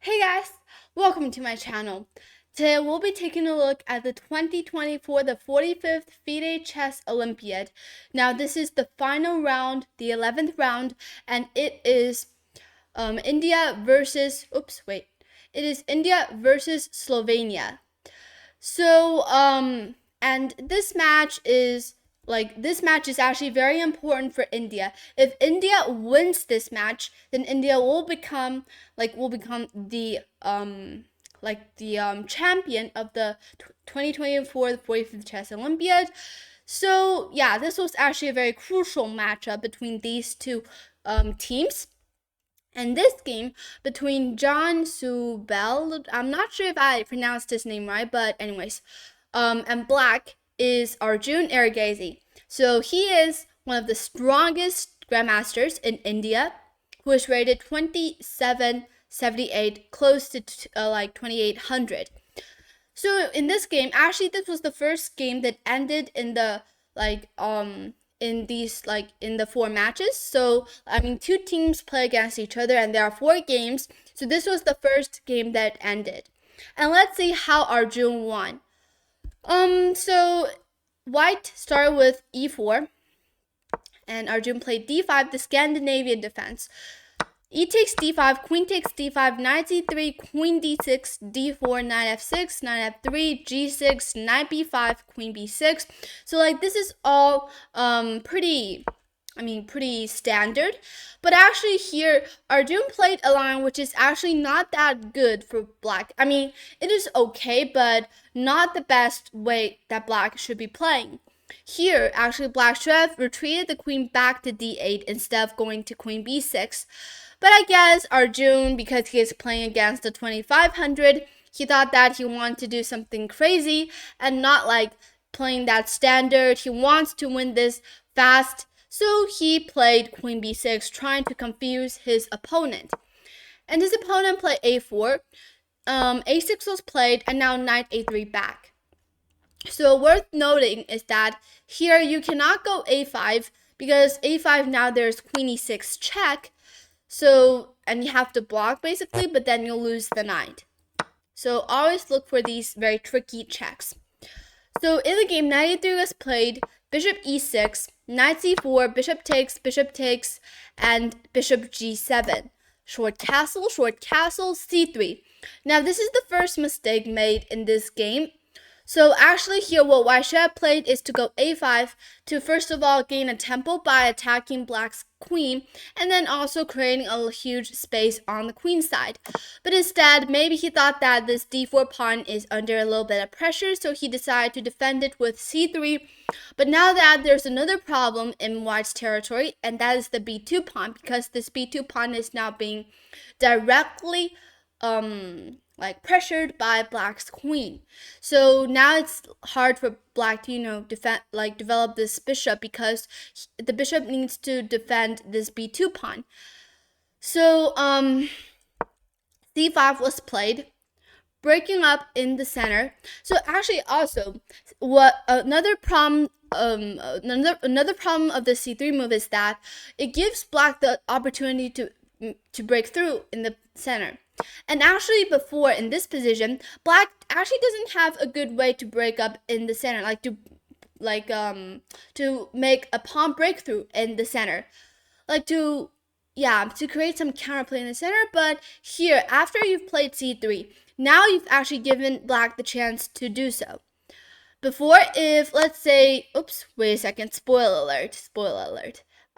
Hey guys, welcome to my channel. Today we'll be taking a look at the 2024 the 45th FIDE Chess Olympiad. Now this is the final round, the 11th round, and it is India versus India versus Slovenia. So and this match is actually very important for India. If India wins this match, then India will become the champion of the 2024 45th Chess Olympiad. So yeah, this was actually a very crucial matchup between these two teams. And this game between John Subelj, I'm not sure if I pronounced his name right, but anyways, and black is Arjun Erigaisi. So he is one of the strongest grandmasters in India, who is rated 2778, close to 2800. So in this game, actually, this was the first game that ended in the in the four matches. So I mean, two teams play against each other, and there are four games. So this was the first game that ended, and let's see how Arjun won. So White started with e4, and Arjun played d5, the Scandinavian defense. E takes d5, queen takes d5, knight c3, queen d6, d4, knight f6, knight f3, g6, knight b5, queen b6. So like this is all pretty standard. But actually here, Arjun played a line which is actually not that good for black. I mean, it is okay, but not the best way that black should be playing. Here, actually, black should have retreated the queen back to d8 instead of going to queen b6. But I guess Arjun, because he is playing against the 2500, he thought that he wanted to do something crazy and not like playing that standard. He wants to win this fast. So he played queen b6, trying to confuse his opponent. And his opponent played a4. A6 was played, and now knight a3 back. So worth noting is that here you cannot go a5 because a5 now there's queen e6 check. So, and you have to block basically, but then you'll lose the knight. So always look for these very tricky checks. So in the game, knight e3 was played, bishop e6, knight c4, bishop takes, and bishop g7. Short castle, c3. Now this is the first mistake made in this game. So actually here what white should have played is to go a5 to first of all gain a tempo by attacking black's queen and then also creating a huge space on the queen side. But instead, maybe he thought that this d4 pawn is under a little bit of pressure, so he decided to defend it with c3. But now that there's another problem in white's territory, and that is the b2 pawn, because this b2 pawn is now being directly pressured by black's queen. So now it's hard for black to develop this bishop because the bishop needs to defend this b2 pawn. So c5 was played, breaking up in the center. So actually also what another problem of the c3 move is that it gives black the opportunity to break through in the center. And actually before in this position, black actually doesn't have a good way to break up in the center, to make a pawn breakthrough in the center, to create some counterplay in the center. But here, after you've played c3, now you've actually given black the chance to do so. Before, if let's say, oops, wait a second, spoiler alert.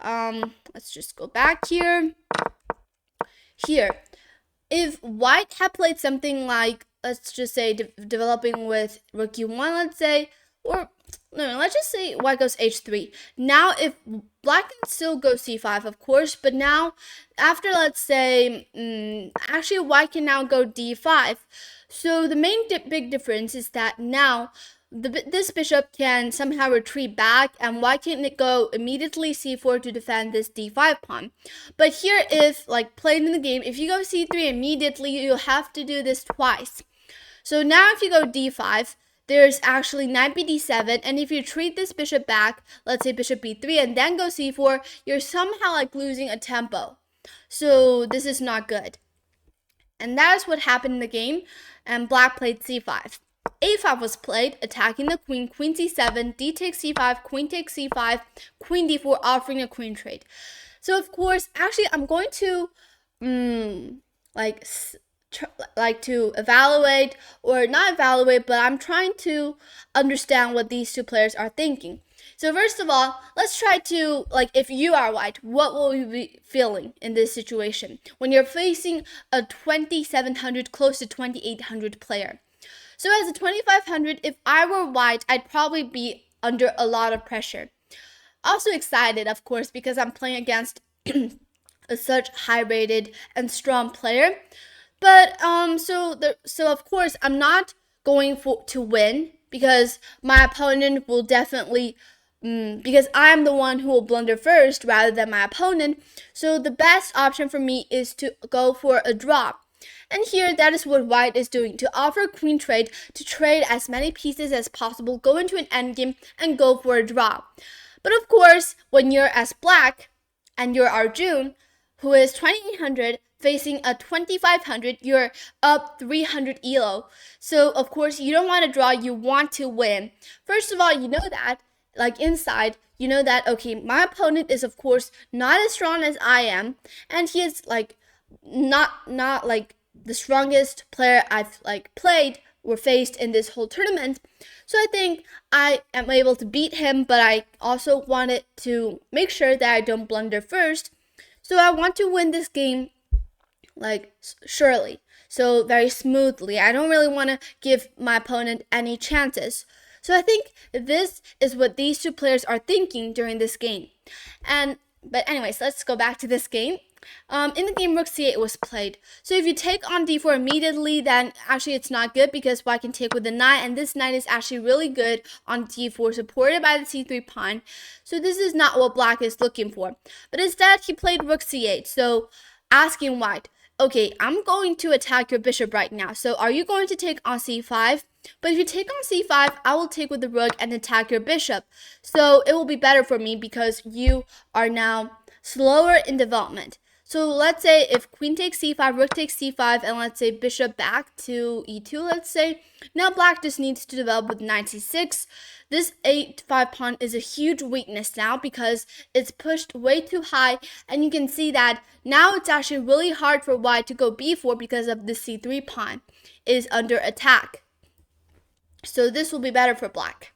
Let's just go back here. Here, if white had played something like, let's just say, developing with rook e1, let's say, or no, let's just say white goes h3. Now, if black can still go c5, of course, but now, after, let's say, actually, white can now go d5. So the main big difference is that now, this bishop can somehow retreat back, and white can go immediately c4 to defend this d5 pawn. But here, if played in the game, if you go c3 immediately, you'll have to do this twice. So now if you go d5, there's actually knight bd7, and if you retreat this bishop back, let's say bishop b3, and then go c4, you're somehow losing a tempo. So this is not good. And that is what happened in the game, and black played c5. a5 was played, attacking the queen, queen c7, d takes c5, queen takes c5, queen d4, offering a queen trade. So of course, actually, I'm going to like to evaluate, or not evaluate, but I'm trying to understand what these two players are thinking. So first of all, let's try to, like, if you are white, what will you be feeling in this situation when you're facing a 2700, close to 2800 player? So as a 2500, if I were white, I'd probably be under a lot of pressure. Also excited, of course, because I'm playing against such high-rated and strong player. But so of course I'm not going to win, because my opponent will definitely because I'm the one who will blunder first rather than my opponent. So the best option for me is to go for a draw. And here, that is what white is doing, to offer queen trade, to trade as many pieces as possible, go into an endgame, and go for a draw. But of course, when you're as black, and you're Arjun, who is 2800, facing a 2500, you're up 300 elo. So of course, you don't want to draw, you want to win. First of all, you know that, like inside, you know that, okay, my opponent is of course not as strong as I am, and he is like not like the strongest player I've like played or faced in this whole tournament. So I think I am able to beat him, but I also wanted to make sure that I don't blunder first. So I want to win this game like surely, so very smoothly. I don't really want to give my opponent any chances. So I think this is what these two players are thinking during this game. But anyways, let's go back to this game. In the game, rook c8 was played. So if you take on d4 immediately, then actually it's not good, because white can take with the knight, and this knight is actually really good on d4, supported by the c3 pawn. So this is not what black is looking for. But instead, he played rook c8. So asking white, okay, I'm going to attack your bishop right now. So are you going to take on c5? But if you take on c5, I will take with the rook and attack your bishop. So it will be better for me, because you are now slower in development. So let's say if queen takes c5, rook takes c5, and let's say bishop back to e2, let's say. Now black just needs to develop with knight c6. This a5 pawn is a huge weakness now, because it's pushed way too high, and you can see that now it's actually really hard for white to go b4, because of the c3 pawn is under attack. So this will be better for black.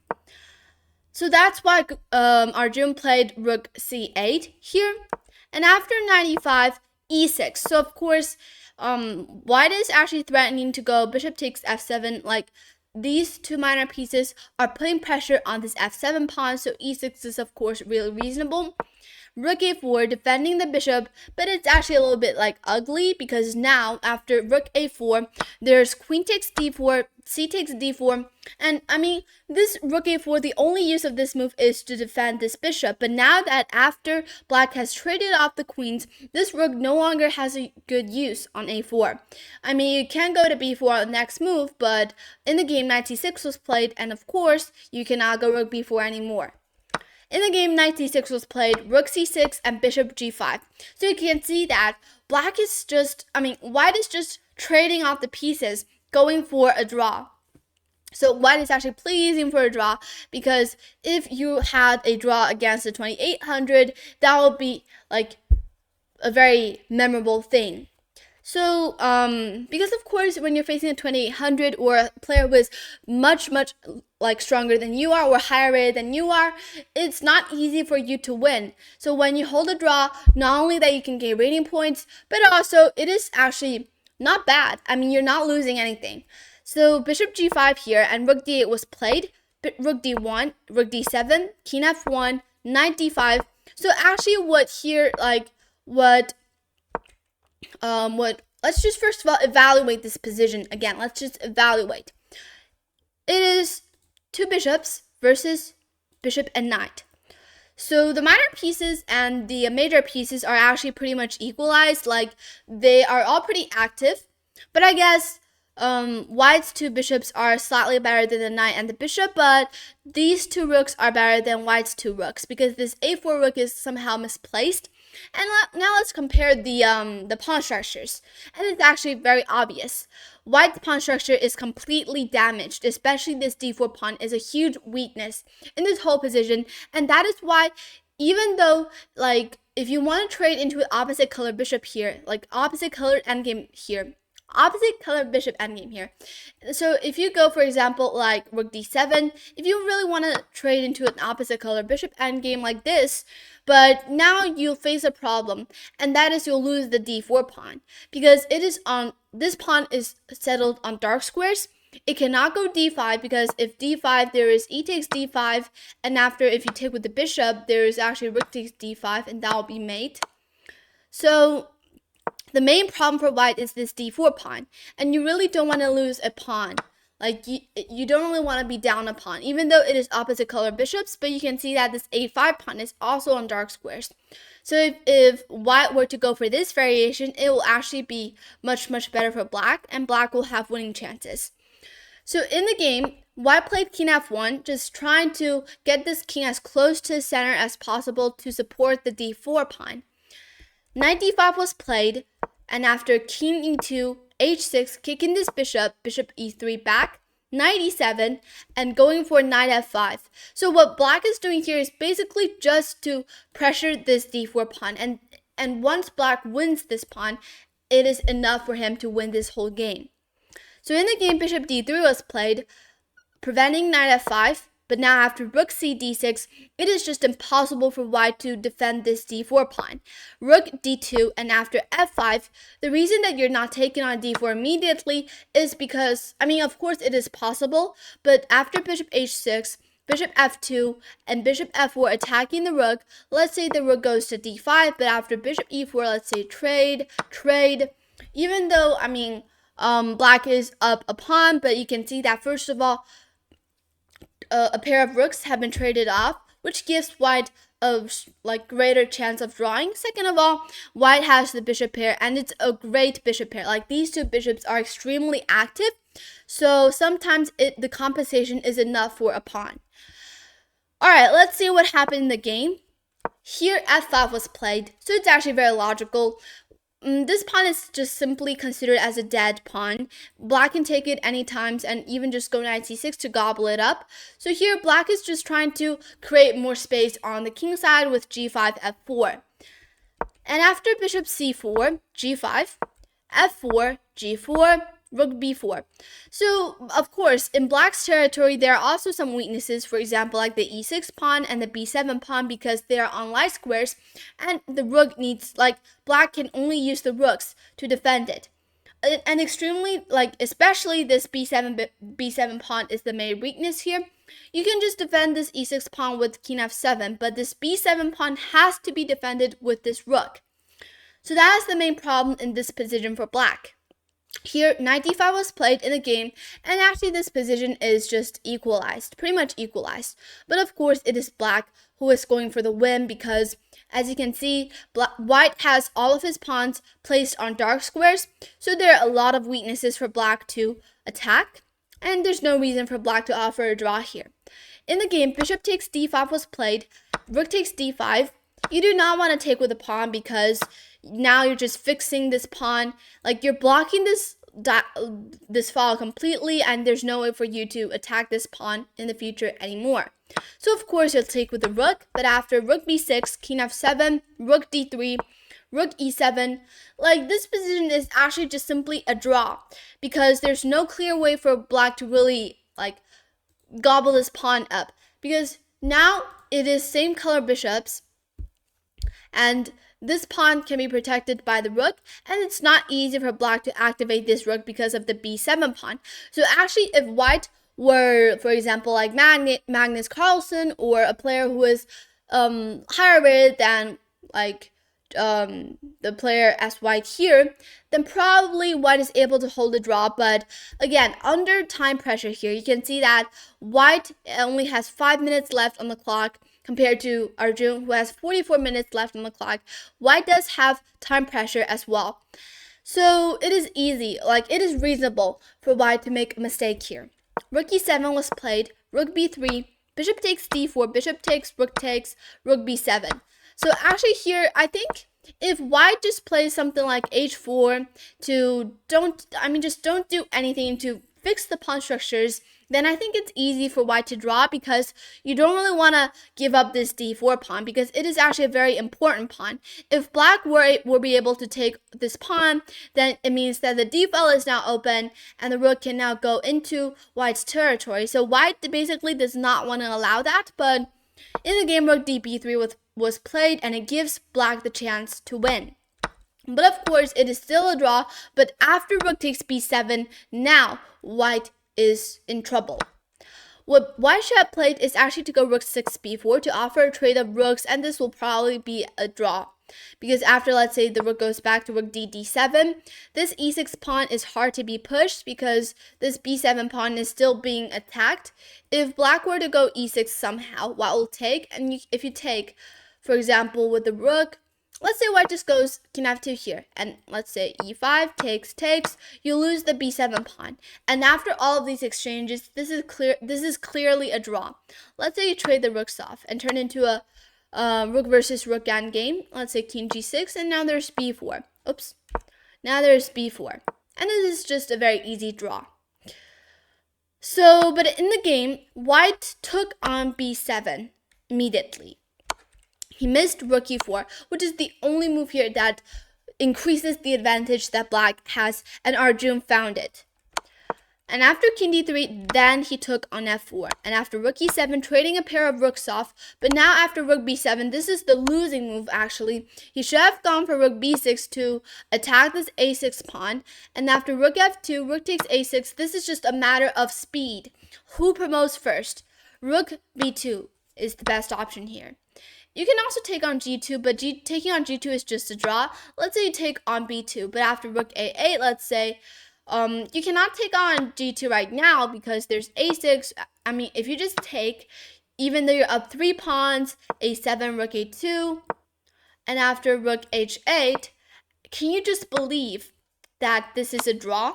So that's why Arjun played rook c8 here. And after knight e5, e6. So of course, white is actually threatening to go bishop takes f7. Like, these two minor pieces are putting pressure on this f7 pawn. So e6 is of course really reasonable. Rook a4, defending the bishop, but it's actually a little bit like ugly, because now after rook a4, there's queen takes d4, c takes d4, and I mean, this rook a4, the only use of this move is to defend this bishop. But now that after black has traded off the queens, this rook no longer has a good use on a4. I mean, you can go to b4 on the next move, but in the game, knight c6 was played, and of course, you cannot go rook b4 anymore. In the game, knight c6 was played, rook c6, and bishop g5. So you can see that white is just trading off the pieces, going for a draw. So white is actually pleasing for a draw, because if you had a draw against the 2800, that would be like a very memorable thing. So, because of course, when you're facing a 2800 or a player who is much like stronger than you are or higher rated than you are, it's not easy for you to win. So when you hold a draw, not only that you can gain rating points, but also it is actually not bad. I mean, you're not losing anything. So bishop g5 here, and rook d8 was played, rook d1, rook d7, king f1, knight d5. So actually let's just first of all evaluate this position again. Let's just evaluate. It is two bishops versus bishop and knight. So the minor pieces and the major pieces are actually pretty much equalized. Like, they are all pretty active, but I guess white's two bishops are slightly better than the knight and the bishop, but these two rooks are better than white's two rooks, because this a4 rook is somehow misplaced. And now let's compare the pawn structures. And it's actually very obvious. White's pawn structure is completely damaged, especially this d4 pawn is a huge weakness in this whole position. And that is why, even though, like, if you want to trade into an opposite color bishop here, like opposite color endgame here, opposite color bishop endgame here. So if you go, for example, like rook d7, if you really want to trade into an opposite color bishop endgame like this, but now you'll face a problem, and that is you'll lose the d4 pawn, because it is on, this pawn is settled on dark squares. It cannot go d5, because if d5, there is e takes d5, and after, if you take with the bishop, there is actually rook takes d5, and that will be mate. So the main problem for white is this d4 pawn, and you really don't want to lose a pawn. Like, you don't really want to be down a pawn, even though it is opposite color bishops, but you can see that this a5 pawn is also on dark squares. So if white were to go for this variation, it will actually be much better for black, and black will have winning chances. So in the game, white played king f1, just trying to get this king as close to the center as possible to support the d4 pawn. Knight d5 was played, and after king e2, h6, kicking this bishop, bishop e3 back, knight e7, and going for knight f5. So what black is doing here is basically just to pressure this d4 pawn, and once black wins this pawn, it is enough for him to win this whole game. So in the game, bishop d3 was played, preventing knight f5, but now after rook c d6, it is just impossible for white to defend this d4 pawn. Rook d2, and after f5, the reason that you're not taking on d4 immediately is because, I mean, of course it is possible, but after bishop h6, bishop f2, and bishop f4 attacking the rook, let's say the rook goes to d5, but after bishop e4, let's say trade, even though, I mean, black is up a pawn, but you can see that first of all, a pair of rooks have been traded off, which gives white a greater chance of drawing. Second of all, white has the bishop pair, and it's a great bishop pair. Like, these two bishops are extremely active, so sometimes the compensation is enough for a pawn. Alright, let's see what happened in the game. Here f5 was played, so it's actually very logical. This pawn is just simply considered as a dead pawn. Black can take it any times and even just go knight c6 to gobble it up. So here black is just trying to create more space on the king side with g5, f4. And after bishop c4, g5, f4, g4, rook b4. So, of course, in black's territory, there are also some weaknesses, for example, like the e6 pawn and the b7 pawn, because they are on light squares, and the rook needs, like, black can only use the rooks to defend it. And extremely, like, especially this b7 pawn is the main weakness here. You can just defend this e6 pawn with king f7, but this b7 pawn has to be defended with this rook. So that is the main problem in this position for black. Here, knight d5 was played in the game, and actually this position is just equalized, pretty much equalized. But of course, it is black who is going for the win, because as you can see, white has all of his pawns placed on dark squares, so there are a lot of weaknesses for black to attack, and there's no reason for black to offer a draw here. In the game, bishop takes d5 was played, rook takes d5. You do not want to take with a pawn, because now you're just fixing this pawn, like you're blocking this file completely, and there's no way for you to attack this pawn in the future anymore. So of course you'll take with the rook, but after rook b6, king f7, rook d3, rook e7, like this position is actually just simply a draw, because there's no clear way for black to really like gobble this pawn up, because now it is same color bishops, and this pawn can be protected by the rook, and it's not easy for black to activate this rook because of the b7 pawn. So actually, if white were, for example, like Magnus Carlsen, or a player who is higher rated than like the player as white here, then probably white is able to hold the draw. But again, under time pressure here, you can see that white only has 5 minutes left on the clock, compared to Arjun, who has 44 minutes left on the clock. White does have time pressure as well. So it is easy, like it is reasonable for white to make a mistake here. Rook e7 was played, rook b3, bishop takes d4, bishop takes, rook b7. So actually here, I think if white just plays something like h4 to just don't do anything to fix the pawn structures, then I think it's easy for white to draw, because you don't really want to give up this d4 pawn, because it is actually a very important pawn. If black will be able to take this pawn, then it means that the d file is now open and the rook can now go into white's territory. So white basically does not want to allow that, but in the game, rook db3 was played, and it gives black the chance to win. But of course, it is still a draw, but after rook takes b7, now white is in trouble. What white should have played is actually to go rook 6 b4 to offer a trade of rooks, and this will probably be a draw. Because after, let's say, the rook goes back to rook d7, this e6 pawn is hard to be pushed because this b7 pawn is still being attacked. If black were to go e6 somehow, white will take, and if you take, for example, with the rook, let's say white just goes king f2 here, and let's say e5 takes, you lose the b7 pawn. And after all of these exchanges, this is clearly a draw. Let's say you trade the rooks off and turn into a rook versus rook endgame. Let's say king g6, and now there's b4. Oops. Now there's b4. And this is just a very easy draw. So, but in the game, white took on b7 immediately. He missed rook e4, which is the only move here that increases the advantage that black has, and Arjun found it. And after king d3, then he took on f4. And after rook e7, trading a pair of rooks off. But now after rook b7, this is the losing move actually. He should have gone for rook b6 to attack this a6 pawn. And after rook f2, rook takes a6. This is just a matter of speed. Who promotes first? Rook b2 is the best option here. You can also take on g2, but taking on g2 is just a draw. Let's say you take on b2, but after rook a8, let's say, you cannot take on g2 right now because there's a6. I mean, if you just take, even though you're up 3 pawns, a7, rook a2, and after rook h8, can you just believe that this is a draw?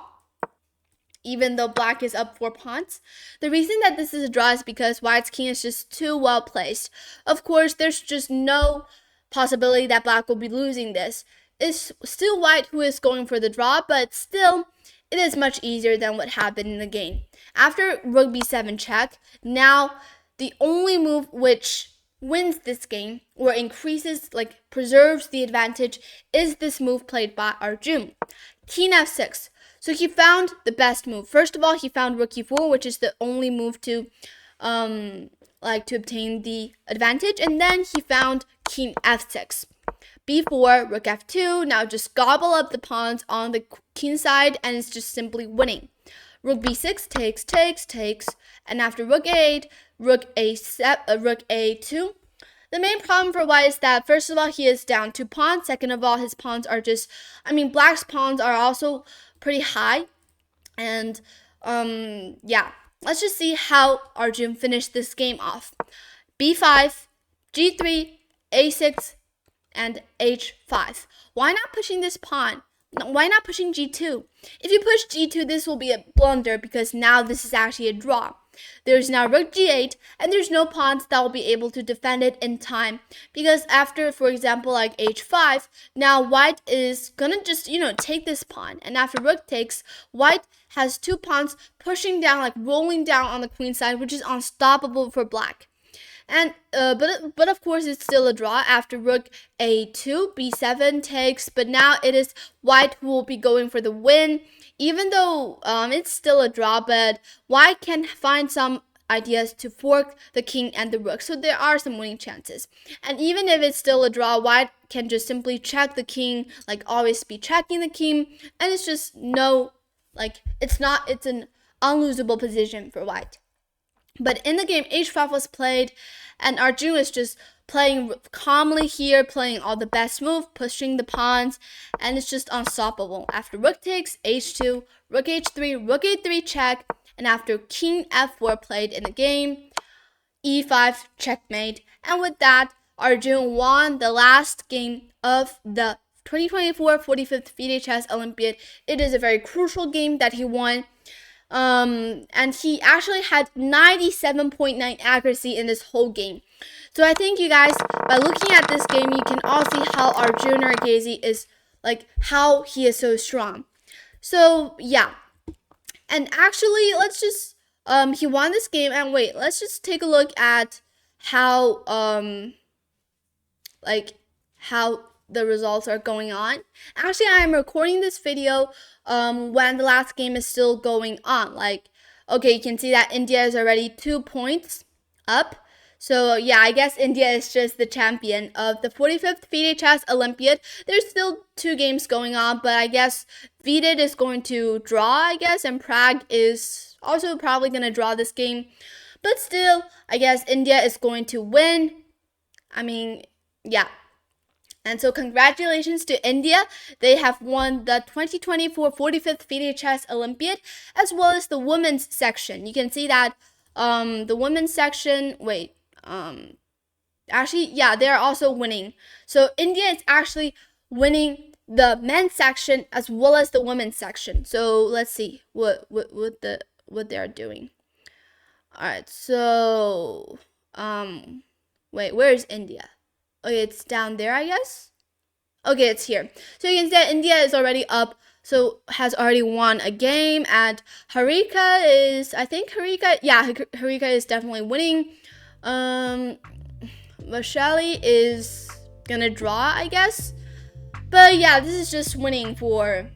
Even though black is up 4 pawns. The reason that this is a draw is because white's king is just too well placed. Of course, there's just no possibility that black will be losing this. It's still white who is going for the draw, but still, it is much easier than what happened in the game. After rook b7 check, now the only move which wins this game or increases, preserves the advantage, is this move played by Arjun. King f6. So he found the best move. First of all, he found rook e4, which is the only move to obtain the advantage, and then he found king f6. b4, rook f2, now just gobble up the pawns on the king side, and it's just simply winning. Rook b6 takes, and after rook a8, rook a2. The main problem for white is that, first of all, he is down 2 pawns. Second of all, his pawns are just, black's pawns are also pretty high. And, yeah. Let's just see how Arjun finished this game off. b5, g3, a6, and h5. Why not pushing this pawn? Why not pushing g2? If you push g2, this will be a blunder because now this is actually a draw. There's now rook g8, and there's no pawns that will be able to defend it in time. Because after, for example, like h5, now white is gonna just, take this pawn. And after rook takes, white has 2 pawns pushing down, rolling down on the queen side, which is unstoppable for black. And but of course it's still a draw after rook a2, b7 takes, but now it is white who will be going for the win. Even though it's still a draw, but white can find some ideas to fork the king and the rook, so there are some winning chances. And even if it's still a draw, white can just simply check the king, always be checking the king, and it's just it's an unlosable position for white. But in the game, h5 was played, and Arjun was just playing calmly here, playing all the best move, pushing the pawns, and it's just unstoppable. After rook takes, h2, rook h3, rook a3 check, and after king f4 played in the game, e5 checkmate. And with that, Arjun won the last game of the 2024 45th FIDE Chess Olympiad. It is a very crucial game that he won. And he actually had 97.9 accuracy in this whole game. So I think you guys, by looking at this game, you can all see how Arjun Erigaisi is, like, how he is so strong. So yeah, and actually, let's just he won this game. And wait, let's just take a look at how like how the results are going on. Actually, I'm recording this video when the last game is still going on. Like, okay, you can see that India is already 2 points up. So yeah, I guess India is just the champion of the 45th FIDE Chess Olympiad. There's still 2 games going on, but I guess FIDE is going to draw, I guess, and Prague is also probably going to draw this game. But still, I guess India is going to win. I mean, yeah. And so congratulations to India. They have won the 2024 45th FIDE Chess Olympiad, as well as the women's section. You can see that the women's section, actually, yeah, they're also winning. So India is actually winning the men's section as well as the women's section. So let's see what they're doing. All right, so wait, where is India? Okay, it's down there, I guess. Okay, it's here. So you can see that India is already up, so has already won a game. And Harika is, I think Harika is definitely winning. Vashali is gonna draw, I guess. But yeah, this is just winning for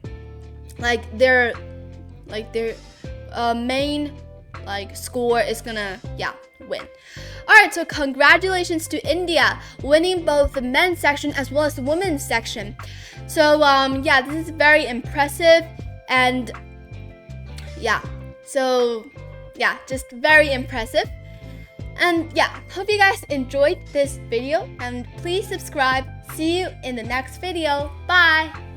their main score is gonna win. Alright, so congratulations to India winning both the men's section as well as the women's section. So yeah, this is very impressive, and just very impressive. And yeah, hope you guys enjoyed this video, and please subscribe. See you in the next video. Bye.